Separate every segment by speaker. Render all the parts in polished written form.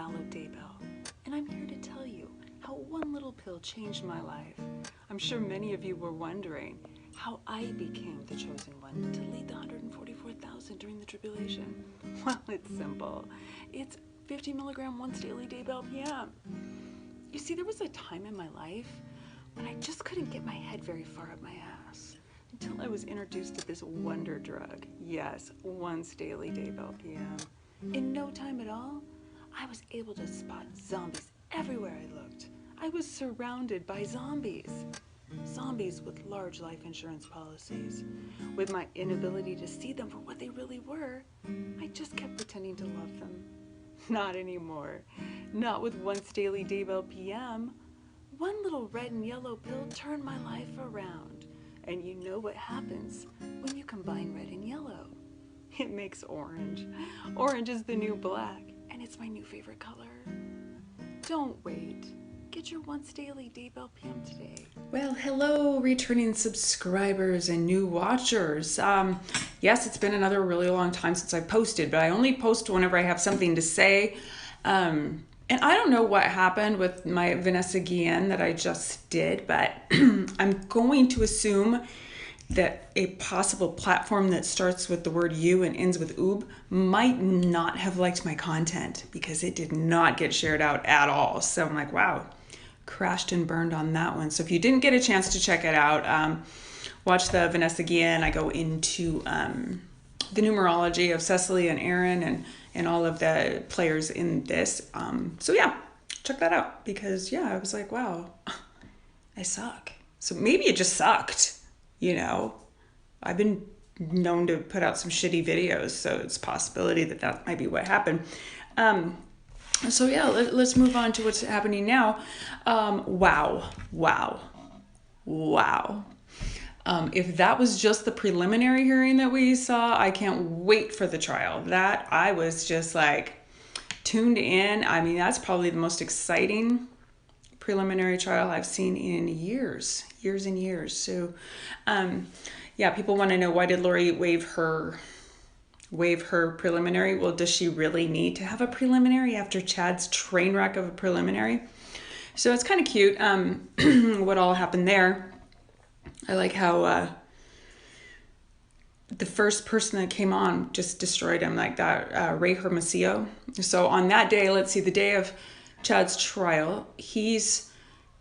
Speaker 1: Vallow Daybell, and I'm here to tell you how one little pill changed my life. I'm sure many of you were wondering how I became the chosen one to lead the 144,000 during the tribulation. Well, it's simple. It's 50 milligram once daily Daybell PM. You see, there was a time in my life when I just couldn't get my head very far up my ass until I was introduced to this wonder drug. Yes, once daily Daybell PM. In no time at all, I was able to spot zombies everywhere I looked. I was surrounded by zombies. Zombies with large life insurance policies. With my inability to see them for what they really were, I just kept pretending to love them. Not anymore. Not with once daily Daybell PM. One little red and yellow pill turned my life around. And you know what happens when you combine red and yellow. It makes orange. Orange is the new black, and it's my new favorite color. Don't wait. Get your once daily Daybell PM today.
Speaker 2: Well, hello, returning subscribers and new watchers. Yes, it's been another really long time since I posted, but I only post whenever I have something to say. And I don't know what happened with my Vanessa Guillen that I just did, but I'm going to assume that a possible platform that starts with the word you and ends with oob might not have liked my content because it did not get shared out at all. So I'm like, wow, crashed and burned on that one. So if you didn't get a chance to check it out, watch the Vanessa Guillen. I go into the numerology of Cecily and Aaron and all of the players in this. So yeah, check that out because yeah, I was like, wow, I suck. So maybe it just sucked. You know, I've been known to put out some shitty videos, so it's a possibility that that might be what happened. So yeah, let's move on to what's happening now. Wow. If that was just the preliminary hearing that we saw, I can't wait for the trial. That I was just like tuned in. I mean, that's probably the most exciting preliminary trial I've seen in years and years. So, yeah, people want to know, why did Lori waive her preliminary? Well, does she really need to have a preliminary after Chad's train wreck of a preliminary? So it's kind of cute what all happened there. I like how the first person that came on just destroyed him like that, Ray Hermosillo. So on that day, let's see, the day of Chad's trial,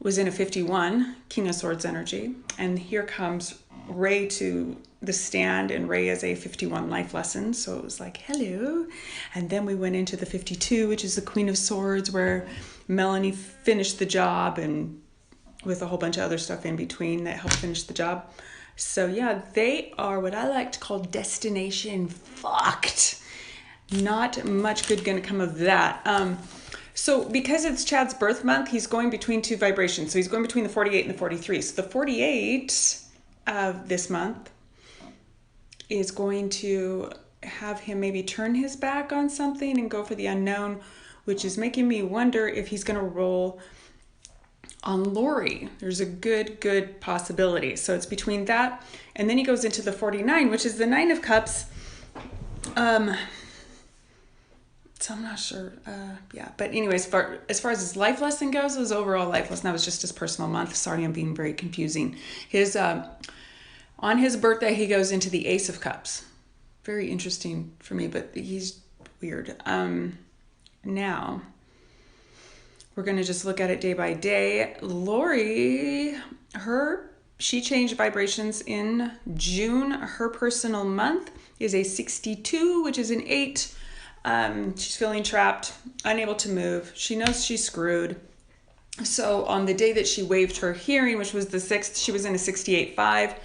Speaker 2: was in a 51, King of Swords energy, and here comes Ray to the stand, and Ray is a 51 life lesson, so it was like, hello. And then we went into the 52, which is the Queen of Swords, where Melanie finished the job, and with a whole bunch of other stuff in between that helped finish the job. So yeah, they are what I like to call destination fucked. Not much good gonna come of that. So because it's Chad's birth month, he's going between two vibrations. So he's going between the 48 and the 43. So the 48 of this month is going to have him maybe turn his back on something and go for the unknown, which is making me wonder if he's going to roll on Lori. There's a good possibility. So it's between that. And then he goes into the 49, which is the 9 of Cups. So I'm not sure. Yeah. But anyways, as far as his life lesson goes, his overall life lesson, that was just his personal month. Sorry, I'm being very confusing. On his birthday, he goes into the Ace of Cups. Very interesting for me, but he's weird. Now, we're going to just look at it day by day. Lori, she changed vibrations in June. Her personal month is a 62, which is an 8. She's feeling trapped, unable to move. She knows she's screwed. So on the day that she waived her hearing, which was the 6th, she was in a 68.5.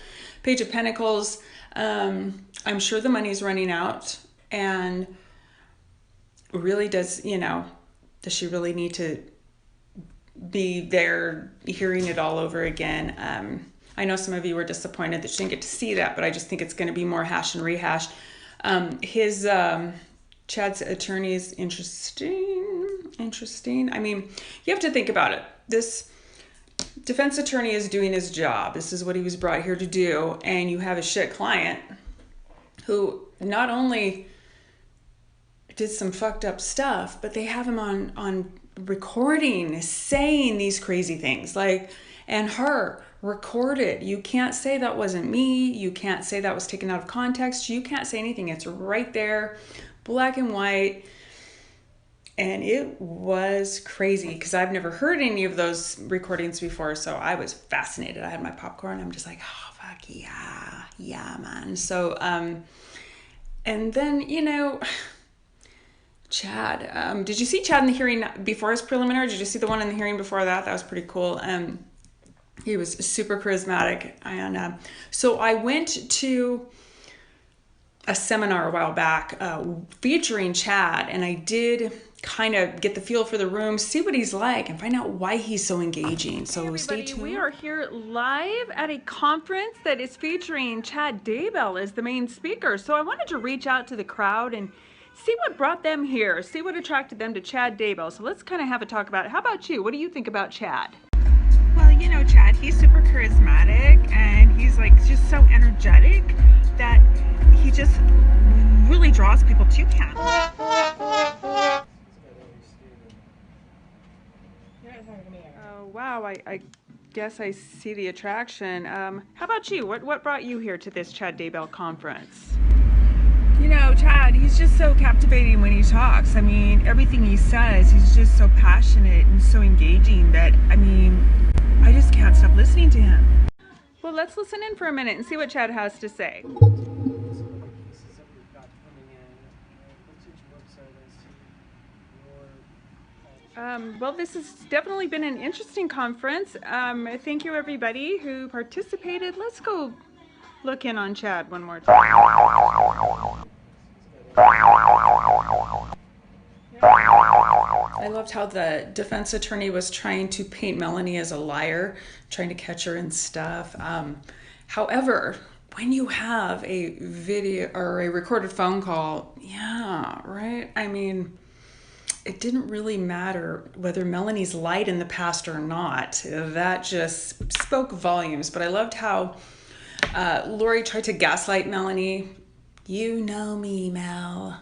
Speaker 2: Page of Pentacles. I'm sure the money's running out. And really does she really need to be there hearing it all over again? I know some of you were disappointed that she didn't get to see that, but I just think it's going to be more hash and rehash. Chad's attorney is interesting. I mean, you have to think about it. This defense attorney is doing his job. This is what he was brought here to do. And you have a shit client who not only did some fucked up stuff, but they have him on recording saying these crazy things, like, and her recorded. You can't say that wasn't me. You can't say that was taken out of context. You can't say anything. It's right there, black and white. And it was crazy because I've never heard any of those recordings before. So I was fascinated. I had my popcorn. I'm just like, oh, fuck yeah, man. So, and then, you know, Chad, did you see Chad in the hearing before his preliminary? Did you see the one in the hearing before that? That was pretty cool. He was super charismatic. And so I went to a seminar a while back featuring Chad, and I did kind of get the feel for the room, see what he's like, and find out why he's so engaging. So hey stay tuned.
Speaker 1: We are here live at a conference that is featuring Chad Daybell as the main speaker. So I wanted to reach out to the crowd and see what brought them here, see what attracted them to Chad Daybell. So let's kind of have a talk about it. How about you? What do you think about Chad?
Speaker 3: Well, you know, Chad, he's super charismatic, and he's like just so energetic that he just really draws people to him.
Speaker 1: Oh, wow, I guess I see the attraction. How about you? What brought you here to this Chad Daybell conference?
Speaker 3: You know, Chad, he's just so captivating when he talks. I mean, everything he says, he's just so passionate and so engaging that, I mean, I just can't stop listening to him.
Speaker 1: Well, let's listen in for a minute and see what Chad has to say. Well, this has definitely been an interesting conference. Thank you, everybody who participated. Let's go look in on Chad one more time.
Speaker 2: I loved how the defense attorney was trying to paint Melanie as a liar, trying to catch her and stuff. However, when you have a video or a recorded phone call, yeah, right? I mean, it didn't really matter whether Melanie's lied in the past or not. That just spoke volumes. But I loved how Lori tried to gaslight Melanie. You know me, Mel.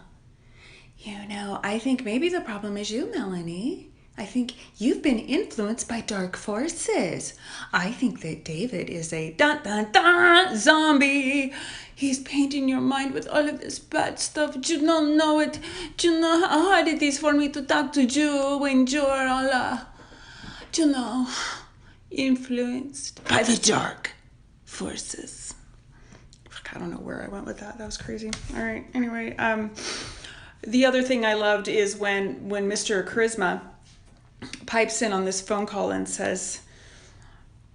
Speaker 2: You know, I think maybe the problem is you, Melanie. I think you've been influenced by dark forces. I think that David is a dun-dun-dun zombie. He's painting your mind with all of this bad stuff. You don't know it. You know how hard it is for me to talk to you when you're all, you know, influenced by the dark forces. I don't know where I went with that. That was crazy. All right. Anyway, the other thing I loved is when Mr. Charisma pipes in on this phone call and says,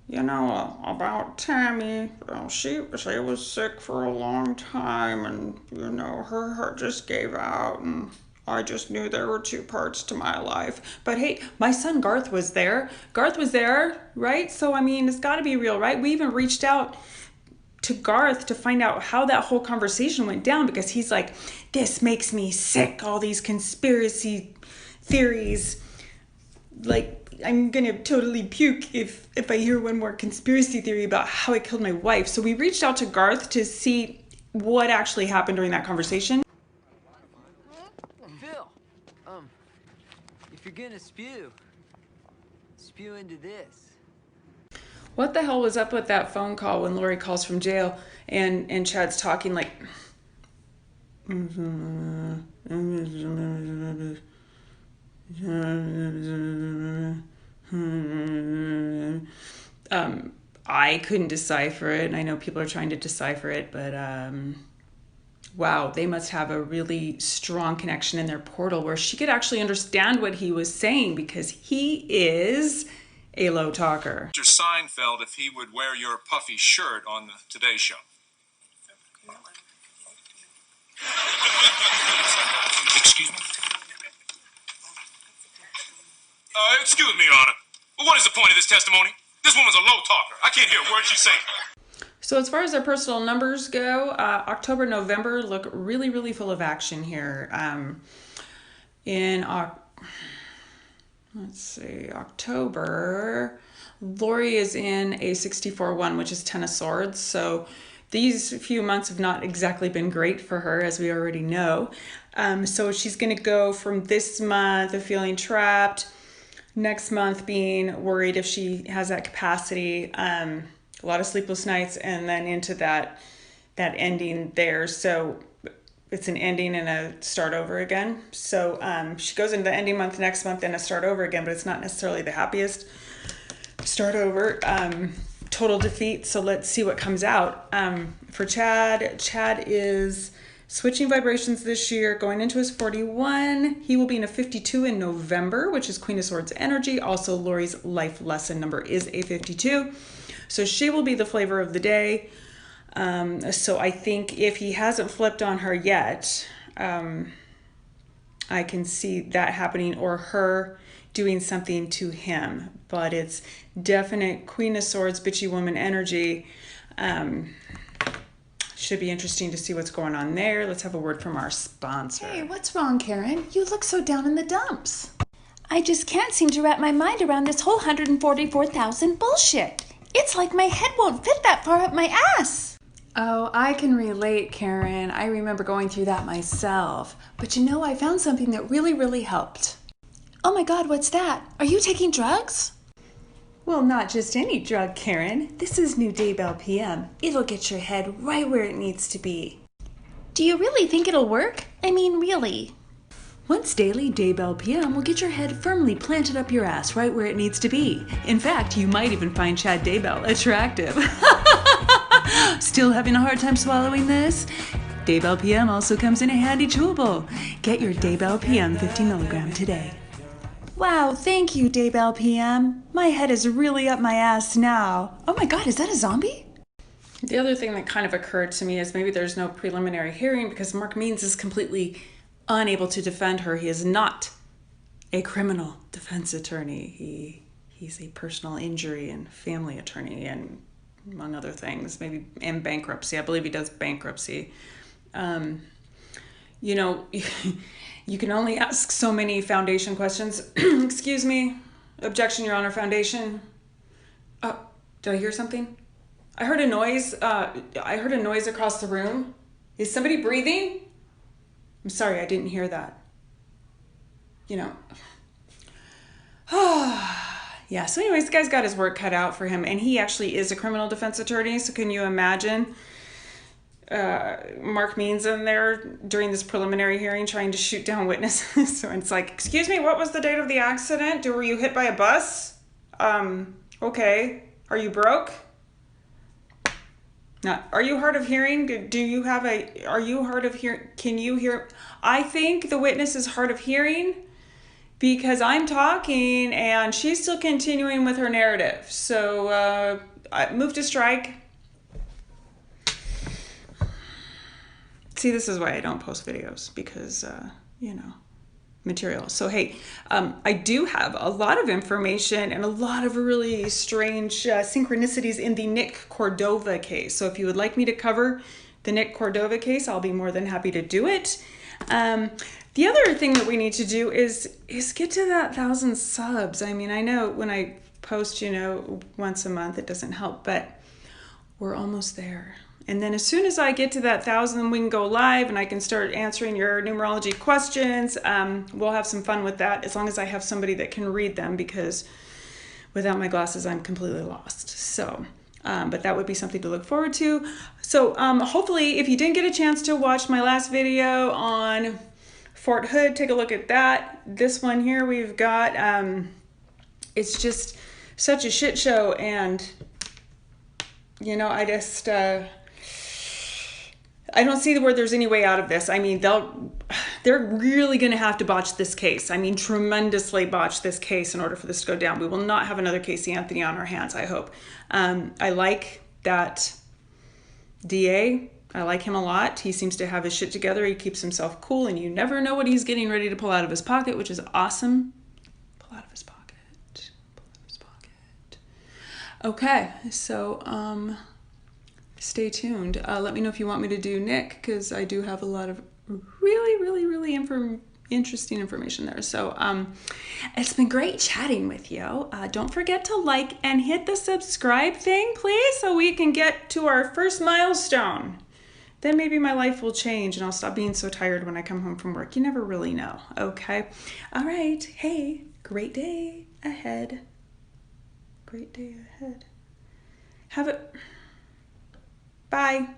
Speaker 2: you know, about Tammy, well, she was sick for a long time, and, you know, her heart just gave out, and I just knew there were two parts to my life. But hey, my son Garth was there. Garth was there, right? So, I mean, it's got to be real, right? We even reached out to Garth to find out how that whole conversation went down, because he's like, this makes me sick, all these conspiracy theories. Like, I'm gonna totally puke if I hear one more conspiracy theory about how I killed my wife. So we reached out to Garth to see what actually happened during that conversation.
Speaker 4: Phil, if you're gonna spew into this.
Speaker 2: What the hell was up with that phone call when Lori calls from jail and Chad's talking like... I couldn't decipher it, and I know people are trying to decipher it, but wow, they must have a really strong connection in their portal where she could actually understand what he was saying, because he is a low talker.
Speaker 5: Mr. Seinfeld, if he would wear your puffy shirt on the Today Show. Excuse me? Excuse me, Your Honor. What is the point of this testimony? This woman's a low talker. I can't hear a word she's saying.
Speaker 2: So as far as their personal numbers go, October, November look really, really full of action here. Let's see, October, Lori is in a 64-1, which is 10 of Swords. So these few months have not exactly been great for her, as we already know. So she's going to go from this month of feeling trapped, next month being worried if she has that capacity, a lot of sleepless nights, and then into that ending there. So it's an ending and a start over again. So she goes into the ending month next month and a start over again, but it's not necessarily the happiest start over. Total defeat. So let's see what comes out. For Chad is switching vibrations this year, going into his 41. He will be in a 52 in November, which is Queen of Swords energy. Also, Lori's life lesson number is a 52. So she will be the flavor of the day. So I think if he hasn't flipped on her yet, I can see that happening, or her doing something to him. But it's definite Queen of Swords, bitchy woman energy. Should be interesting to see what's going on there. Let's have a word from our sponsor.
Speaker 6: Hey, what's wrong, Karen? You look so down in the dumps. I just can't seem to wrap my mind around this whole 144,000 bullshit. It's like my head won't fit that far up my ass.
Speaker 1: Oh, I can relate, Karen. I remember going through that myself. But you know, I found something that really, really helped.
Speaker 6: Oh my God, what's that? Are you taking drugs?
Speaker 1: Well, not just any drug, Karen. This is new Daybell PM. It'll get your head right where it needs to be.
Speaker 6: Do you really think it'll work? I mean, really?
Speaker 1: Once daily, Daybell PM will get your head firmly planted up your ass right where it needs to be. In fact, you might even find Chad Daybell attractive. Still having a hard time swallowing this? Daybell PM also comes in a handy chewable. Get your Daybell PM 50 milligram today.
Speaker 6: Wow, thank you, Daybell PM. My head is really up my ass now. Oh my God, is that a zombie?
Speaker 2: The other thing that kind of occurred to me is maybe there's no preliminary hearing because Mark Means is completely unable to defend her. He is not a criminal defense attorney. He's a personal injury and family attorney, and among other things, maybe in bankruptcy. I believe he does bankruptcy. You know, you can only ask so many foundation questions. Excuse me. Objection, Your Honor, foundation. Oh, did I hear something? I heard a noise. I heard a noise across the room. Is somebody breathing? I'm sorry, I didn't hear that. You know. Yeah, so anyways, the guy's got his work cut out for him, and he actually is a criminal defense attorney, so can you imagine Mark Means in there during this preliminary hearing trying to shoot down witnesses? So it's like, excuse me, what was the date of the accident? Were you hit by a bus? Okay. Are you broke? Now, are you hard of hearing? Are you hard of hearing? Can you hear? I think the witness is hard of hearing because I'm talking and she's still continuing with her narrative. So move to strike. See, this is why I don't post videos because, material. So, hey, I do have a lot of information and a lot of really strange synchronicities in the Nick Cordova case. So if you would like me to cover the Nick Cordova case, I'll be more than happy to do it. The other thing that we need to do is get to that 1,000 subs. I mean, I know when I post, once a month, it doesn't help, but we're almost there. And then as soon as I get to that 1,000, we can go live and I can start answering your numerology questions. We'll have some fun with that as long as I have somebody that can read them, because without my glasses, I'm completely lost. So, but that would be something to look forward to. So hopefully, if you didn't get a chance to watch my last video on Fort Hood, take a look at that. This one here we've got, it's just such a shit show, and I just, I don't see where there's any way out of this. I mean, they're really going to have to botch this case. I mean, tremendously botch this case in order for this to go down. We will not have another Casey Anthony on our hands, I hope. I like that DA. I like him a lot. He seems to have his shit together. He keeps himself cool, and you never know what he's getting ready to pull out of his pocket, which is awesome. Pull out of his pocket. Pull out of his pocket. Okay, so stay tuned. Let me know if you want me to do Nick, because I do have a lot of really interesting information there. So it's been great chatting with you. Don't forget to like and hit the subscribe thing, please, so we can get to our first milestone. then maybe my life will change and I'll stop being so tired when I come home from work. You never really know, okay? All right. Hey, great day ahead. Great day ahead. Have it. Bye.